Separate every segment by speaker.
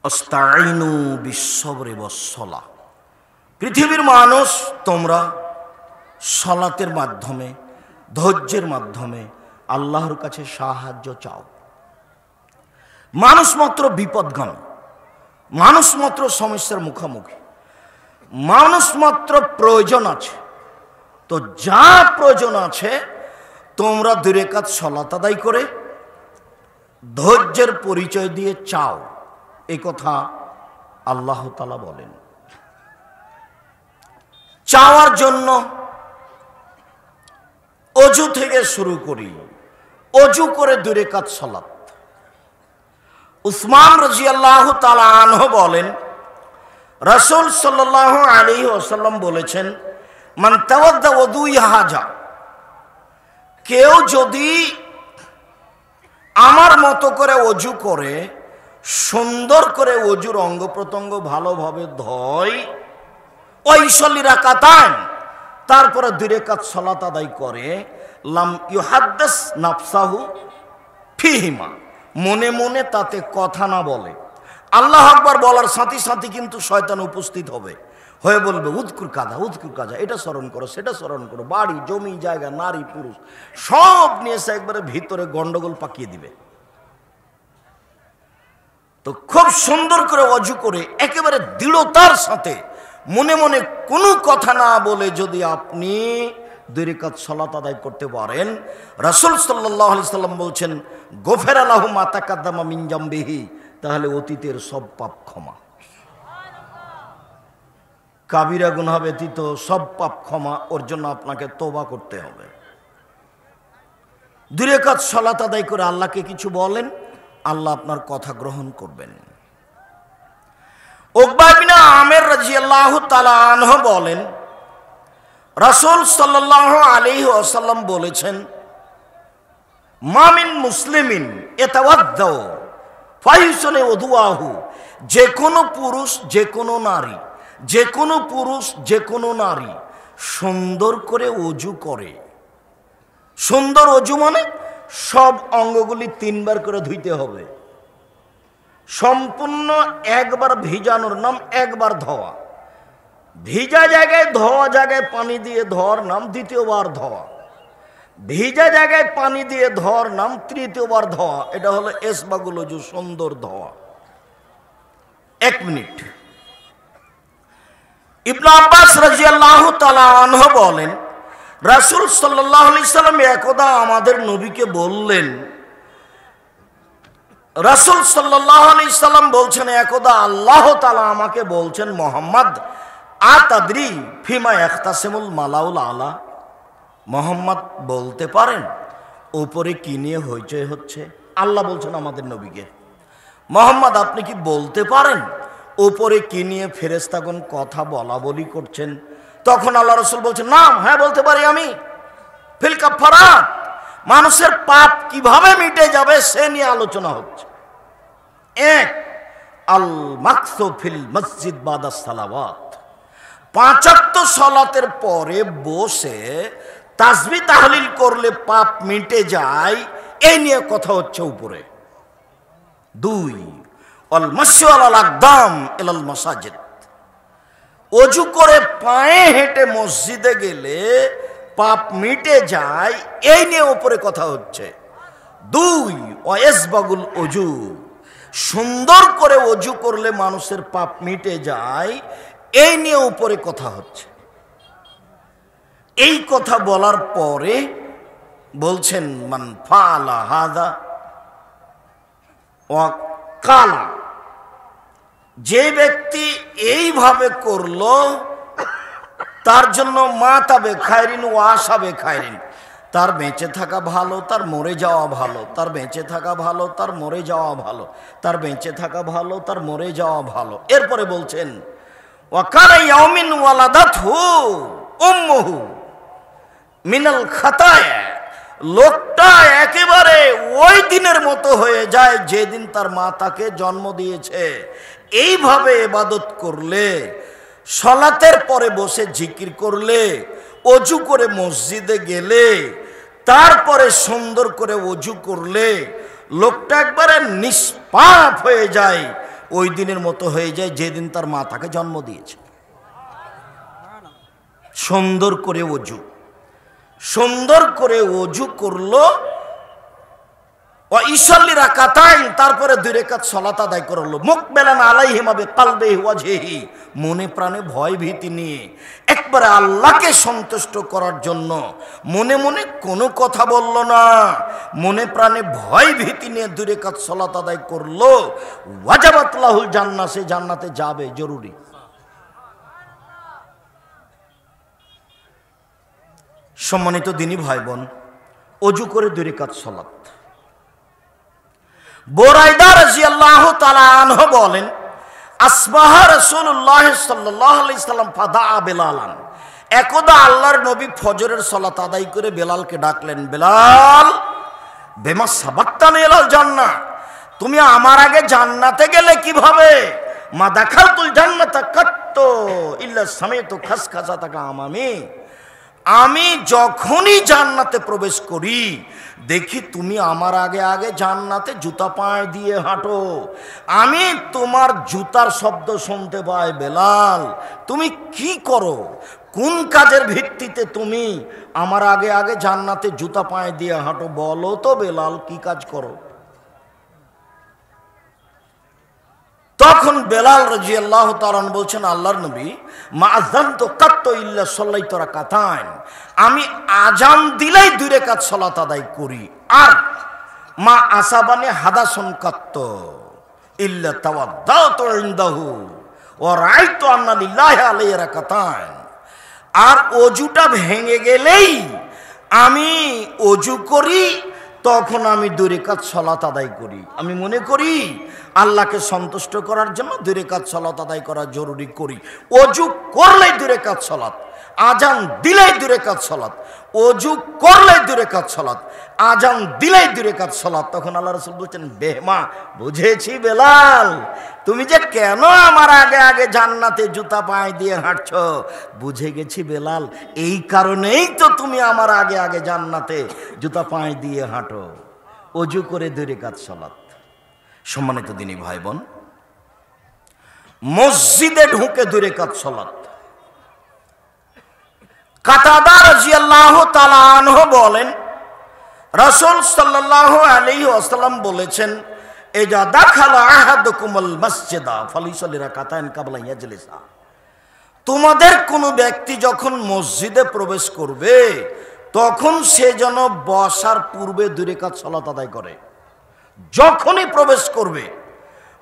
Speaker 1: আস্তাইনু বিসসবরি ওয়াসসালাহ। পৃথিবীর মানুষ তোমরা সালাতের মাধ্যমে, ধৈর্যের মাধ্যমে আল্লাহর কাছে সাহায্য চাও। মানুষ মাত্র বিপদগামী, মানুষ মাত্র সমস্যার মুখোমুখি, মানুষ মাত্র প্রয়োজন আছে। তো যা প্রয়োজন আছে তোমরা 2 রাকাত সালাত আদায় করে ধৈর্যের পরিচয় দিয়ে চাও, এই কথা আল্লাহ তাআলা বলেন। চাওয়ার জন্য অজু থেকে শুরু করি। অজু করে 2 রাকাত সালাত। উসমান রাদিয়াল্লাহু তাআলা আনহু বলেন, রাসূল সাল্লাল্লাহু আলাইহি ওয়াসাল্লাম বলেছেন, মান তাওয়াদ্দা ওযুই হাজা, কেউ যদি আমার মতো করে অজু করে, সুন্দর করে অজুর অঙ্গ প্রত্যঙ্গ ভালোভাবে ধয়, ওয়াইসাল্লি রাকাতান, তারপরে 2 রাকাত সালাত আদায় করে, লাম ইউহাদ্দিস নাফসাহু ফিহিমা, মনে মনে তাতে কথা না বলে। আল্লাহু আকবার বলার সাথে সাথে কিন্তু শয়তান উপস্থিত হবে, হয়ে বলবে উযকুর কাযা উযকুর কাযা, এটা স্মরণ করো, সেটা স্মরণ করো, বাড়ি জমি জায়গা নারী পুরুষ সব নিয়ে এসে একবারে ভিতরে গন্ডগোল পাকিয়ে দিবে। তো খুব সুন্দর করে অজু করে একেবারে দৃঢ়তার সাথে মনে মনে কোনো কথা না বলে যদি আপনি 2 রাকাত সালাত আদায় করতে পারেন, রাসূল সাল্লাল্লাহু আলাইহি সাল্লাম বলছেন, গফিরা লাহু মা তাকাদ্দামা মিন জামবিহি, তাহলে অতীতের সব পাপ ক্ষমা। কাবিরা গুনাহ ব্যতীত সব পাপ ক্ষমা, ওর জন্য আপনাকে তওবা করতে হবে। 2 রাকাত সালাত আদায় করে আল্লাহকে কিছু বলেন, আল্লাহ আপনার কথা গ্রহণ করবেন। উকবা ইবনে আমির রাদিয়াল্লাহু তাআলা আনহু বলেন, রাসূল সাল্লাল্লাহু আলাইহি ওয়াসাল্লাম বলেছেন, মা মিন মুসলিমিন ইয়াতাওয়াদ্দাউ ফায়ুসনি ওযুআহু, যে কোনো পুরুষ যে কোনো নারী, যে কোনো পুরুষ যে কোনো নারী সুন্দর করে অজু করে। সুন্দর অজু মানে সব অঙ্গগুলি 3 বার করে ধুইতে হবে। সম্পূর্ণ একবার ভিজানোর নাম একবার ধোয়া, ভিজা জায়গায় ধোয়া জায়গায় পানি দিয়ে ধোয়ার নাম দ্বিতীয়বার ধোয়া, ভিজা জায়গায় পানি দিয়ে ধোয়ার নাম তৃতীয়বার ধোয়া। এটা হলো ইসবাগুল ওযু, সুন্দর ধোয়া। 1 মিনিট। ইবনে আব্বাস রাদিয়াল্লাহু তাআলা আনহু বলেন, রাসূল সাল্লাল্লাহু আলাইহি সাল্লাম একদা আমাদের নবীকে বললেন, রাসূল সাল্লাল্লাহু আলাইহি সাল্লাম বলছেন, একদা আল্লাহ তাআলা আমাকে বলছেন, মুহাম্মদ আতাদরি ফিমা ইখতাসিমুল মালাউল আলা, মুহাম্মদ বলতে পারেন উপরে কি নিয়ে হইচই হচ্ছে? আল্লাহ বলছেন আমাদের নবীকে, মুহাম্মদ আপনি কি বলতে পারেন উপরে কি নিয়ে ফেরেশতাগণ কথা বলা বলি করছেন? তখন আল্লাহ রাসূল বলছেন, নাম, হ্যাঁ বলতে পারি আমি। ফিল কাফারাত, মানুষের পাপ কিভাবে মিটে যাবে সে নিয়ে আলোচনা হচ্ছে। 1 আল মাকসু ফিল মসজিদ বাদা সালাওয়াত, 5 ওয়াক্ত সালাতের পরে বসে তাসবিহ তাহলিল করলে পাপ মিটে যায়, এই নিয়ে কথা হচ্ছে উপরে। 2 আল মাশু আলাল আকদাম ইলাল মাসাজিদ, অজু করে পায়ে হেঁটে মসজিদে গেলে পাপ মিটে যায়, এই নিয়ে উপরে কথা হচ্ছে। 2 ওয়াইসবাগুল অজু, সুন্দর করে অজু করলে মানুষের পাপ মিটে যায়, এই নিয়ে উপরে কথা হচ্ছে। এই কথা বলার পরে বলছেন, মান ফাআলা হাযা ওয়া কালা, যে ব্যক্তি এইভাবে করলো তার জন্য মাতাবে খায়রিন ওয়া আসাবে খায়রিন, তার বেঁচে থাকা ভালো, তার মরে যাওয়া ভালো, তার বেঁচে থাকা ভালো, তার মরে যাওয়া ভালো, তার বেঁচে থাকা ভালো, তার মরে যাওয়া ভালো। এরপরে বলছেন, ওয়া কানা ইয়াউমিন ওয়ালাদাতহু উম্মুহু মিনাল খাতায়া, লোকটা একেবারে ওই দিনের মতো হয়ে যায় যেদিন তার মা তাকে জন্ম দিয়েছে। এইভাবে ইবাদত করলে, সালাতের পরে বসে জিকির করলে, অজু করে মসজিদে গেলে, তারপরে সুন্দর করে অজু করলে লোকটা একবারে নিষ্পাপ হয়ে যায়, ওই দিনের মতো হয়ে যায় যেদিন তার মা তাকে জন্ম দিয়েছে। সুন্দর করে অজু, সুন্দর করে অজু করলো, ও ইসাল্লি রাকাতাইন, তারপরে 2 রাকাত সালাত আদায় করলো, মুকবিলান আলাইহিমা বিকলবিহি ওয়াজহিহি, মনে প্রাণে ভয় ভীতি নিয়ে একবারে আল্লাহকে সন্তুষ্ট করার জন্য মনে মনে কোনো কথা বলল না, মনে প্রাণে ভয় ভীতি নিয়ে 2 রাকাত সালাত আদায় করলো। ওয়াজাবাত লাহুল জান্নাহ, সে জান্নাতে যাবে, জরুরি। সম্মানিত দিনী ভাই বোন, অজু করে 2 রাকাত সালাত। বুরাইদা রাদিয়াল্লাহু তাআলা আনহু বলেন, আসবাহা রাসূলুল্লাহ সাল্লাল্লাহু আলাইহি সাল্লাম ফাদা বেলালান, একদা আল্লাহর নবী ফজরের সালাত আদায় করে বেলালকে ডাকলেন, বেলাল বেমা সাবাক্তানি ইলাল জান্নাহ, তুমি আমার আগে জান্নাতে গেলে কিভাবে? মা দাখালতুল জান্নাতা কাত্তু ইল্লা সামিতু খাসখাসাতাকা আমামি, আমি যখনই জান্নাতে প্রবেশ করি দেখি তুমি আমার আগে আগে জান্নাতে জুতা পায়ে দিয়ে হাঁটো, আমি তোমার জুতার শব্দ শুনতে পাই। বেলাল, তুমি কি করো? কোন কাজের ভিত্তিতে তুমি আমার আগে আগে জান্নাতে জুতা পায়ে দিয়ে হাঁটো? বলো তো বেলাল, কি কাজ করো? তখন বেলাল রাদিয়াল্লাহু তাআলা বলছেন, আল্লাহর নবী, মা আযানতু কাত্তু ইল্লা সাল্লাইতু রাকাতাইন, আমি আজান দিলেই 2 রাকাত সালাত আদায় করি, আর মা আসাবানি হাদাসুন কাত্তু ইল্লা তাওয়াদ্দাতু ইনদাহু ওয়া রাআইতু আন্না লিল্লাহি আলাইহি রাকাতাইন, আর অজুটা ভেঙে গেলেই আমি অজু করি, তখন আমি 2 রাকাত সালাত আদায় করি। আমি মনে করি আল্লাহকে সন্তুষ্ট করার জন্য 2 রাকাত সালাত আদায় করা জরুরি করি। অজু করলেই 2 রাকাত সালাত, আজান দিলেই 2 রাকাত সালাত, অজু করলেই 2 রাকাত সালাত, আজান দিলেই 2 রাকাত সালাত। তখন আল্লাহ রাসূল বলছেন, বেহমা, বুঝেছি বেলাল, তুমি যে কেন আমার আগে আগে জান্নাতে জুতা পায়ে দিয়ে হাঁটছো, বুঝে গেছি বেলাল, এই কারণেই তো তুমি আমার আগে আগে জান্নাতে জুতা পায়ে দিয়ে হাঁটো। অজু করে 2 রাকাত সালাত। সম্মানিত দিনী ভাই বোন, মসজিদে ঢুকে 2 রাকাত সালাত। কাতাদা রাদিয়াল্লাহু তাআলা আনহু বলেন, রাসূল সাল্লাল্লাহু আলাইহি ওয়াসাল্লাম বলেছেন, ইজা দাখালা আহাদুকুমুল মাসজিদা ফালিসাল্লি রাকাতাইন ক্বাবলা ইয়াজলিসা, তোমাদের কোনো ব্যক্তি যখন মসজিদে প্রবেশ করবে তখন সে যেন বসার পূর্বে 2 রাকাত সালাত আদায় করে। যখনই প্রবেশ করবে,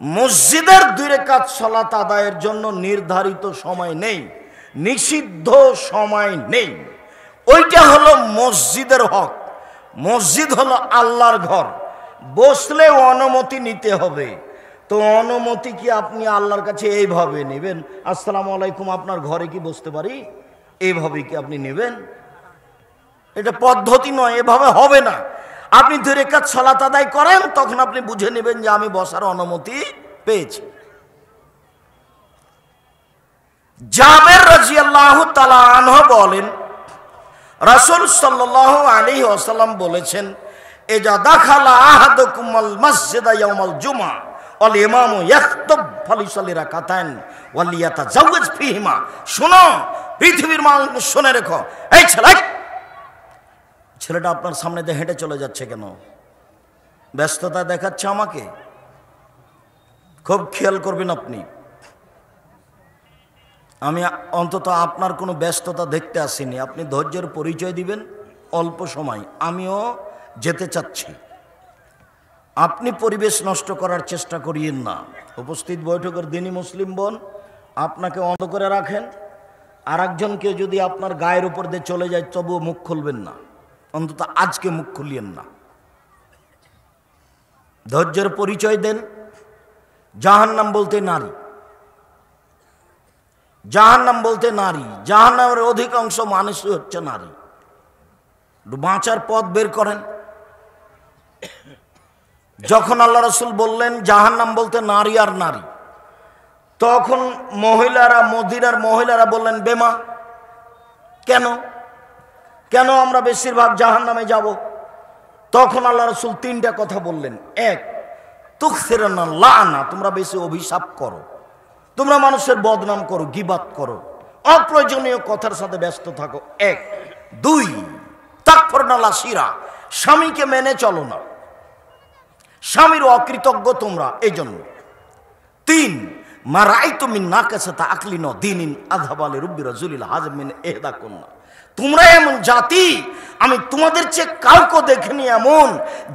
Speaker 1: মসজিদের 2 রাকাত সালাত আদায়ের জন্য নির্ধারিত সময় নেই, নিষিদ্ধ সময় নেই। ওইটা হলো মসজিদের হক। মসজিদ হলো আল্লাহর ঘর, বসলে অনুমতি নিতে হবে। তো অনুমতি কি আপনি আল্লাহর কাছে এইভাবে নেবেন, আসসালামু আলাইকুম, আপনার ঘরে কি বসতে পারি, এইভাবে কি আপনি নেবেন? এটা পদ্ধতি নয়, এভাবে হবে না। আপনি 2 রাকাত সালাত আদায় করেন, তখন আপনি বুঝে নেবেন যে আমি বসার অনুমতি পেয়েছি। জাবের রাদিয়াল্লাহু তাআলা আনহু বলেন, রাসূল সাল্লাল্লাহু আলাইহি ওয়াসাল্লাম বলেছেন, ইজা দাখালা আহাদুকুমুল মাসজিদা ইয়াউমাল জুমআ ওয়াল ইমামু ইয়াখতুব ফালিসাল্লি রাকাতাইন ওয়াল ইয়াতাজাওয়াজ ফীহিমা। শোনো পৃথিবীর মানুষ, শুনে রেখো, এই ছেলেটা আপনার সামনে দিয়ে হেঁটে চলে যাচ্ছে কেন? ব্যস্ততা দেখাচ্ছে আমাকে? খুব খেয়াল করবেন আপনি। আমি অন্তত আপনার কোনো ব্যস্ততা দেখতে আসিনি। আপনি ধৈর্যের পরিচয় দিবেন, অল্প সময় আমিও যেতে চাচ্ছি। আপনি পরিবেশ নষ্ট করার চেষ্টা করিয়েন না। উপস্থিত বৈঠকের দিনই মুসলিম বোন আপনাকে অন্ধ করে রাখেন, আর একজনকে যদি আপনার গায়ের উপর দিয়ে চলে যায় তবুও মুখ খুলবেন না, অন্তত আজকে মুখ খুলিয়েন না। ধৈর্যের পরিচয় দেন। জাহান্নাম বলতে নারী, জাহান্নাম বলতে নারী, জাহান্নামের অধিকাংশ মানুষই হচ্ছে নারী। বাঁচার পথ বের করেন। যখন আল্লাহ রাসূল বললেন জাহান্নাম বলতে নারী আর নারী, তখন মহিলারা, মদিনার মহিলারা বললেন, বেমা, কেন কেন আমরা বেশিরভাগ জাহান্নামে যাব? তখন আল্লাহ রাসূল 3টা কথা বললেন। এক, তুকসিরানা লানা, তোমরা বেশি অভিশাপ করো, তোমরা মানুষের বদনাম করো, গীবাত করো, অপ্রয়োজনীয় কথার সাথে ব্যস্ত থাকো। 1 2 তাকফুরনা লাসিরা, স্বামীকে মেনে চলো না, স্বামীর অকৃতজ্ঞ তোমরা এই জন্য। 3 মা রাআইতু মিন নাকাসাতা আকলিন দীনিন আযহাবালি রুব্বি রাজুলিল হাজম মিন ইহদাকুন্না, তোমরা এমন জাতি আমি তোমাদের চেয়ে কাউকে দেখিনি এমন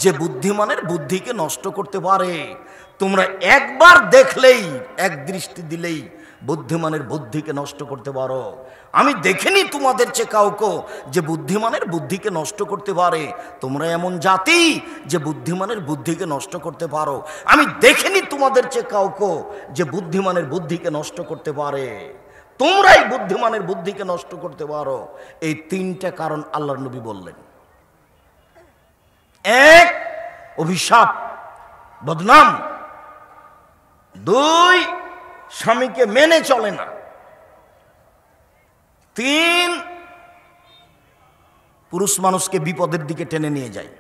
Speaker 1: যে বুদ্ধিমানের বুদ্ধিকে নষ্ট করতে পারে। তোমরা একবার দেখলেই, এক দৃষ্টি দিলেই বুদ্ধিমানের বুদ্ধিকে নষ্ট করতে পারো। আমি দেখিনি তোমাদের চেয়ে কাউকে যে বুদ্ধিমানের বুদ্ধিকে নষ্ট করতে পারে। তোমরা এমন জাতি যে বুদ্ধিমানের বুদ্ধিকে নষ্ট করতে পারো। আমি দেখিনি তোমাদের চেয়ে কাউকে যে বুদ্ধিমানের বুদ্ধিকে নষ্ট করতে পারে। তোমরাই বুদ্ধিমানের বুদ্ধিকে নষ্ট করতে পারো। এই 3টা কারণ আল্লাহর নবী বললেন। 1 অভিশাপ, বদনাম। 2 স্বামীকে মেনে চলে না। 3 পুরুষ মানুষকে বিপদের দিকে টেনে নিয়ে যায়।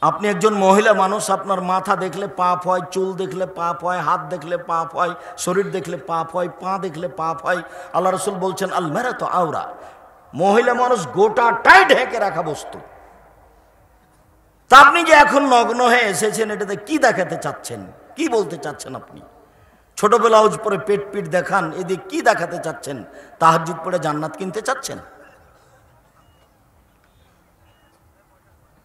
Speaker 1: আপনি একজন মহিলা মানুষ, আপনার মাথা দেখলে পাপ হয়, চুল দেখলে পাপ হয়, হাত দেখলে পাপ হয়, শরীর দেখলে পাপ হয়, পা দেখলে পাপ হয়। আল্লাহ রাসূল বলছেন আল মারাতু আওরা, মহিলা মানুষ গোটাটাই ঢেকে রাখা বস্তু। তা আপনি যে এখন নগ্ন হয়ে এসেছেন, এটাতে কি দেখাতে চাচ্ছেন, কি বলতে চাচ্ছেন? আপনি ছোট ব্লাউজ পরে পেট পিট দেখান, এদিকে কি দেখাতে চাচ্ছেন? তাহাজ্জুদ পড়ে জান্নাত কিনতে চাচ্ছেন?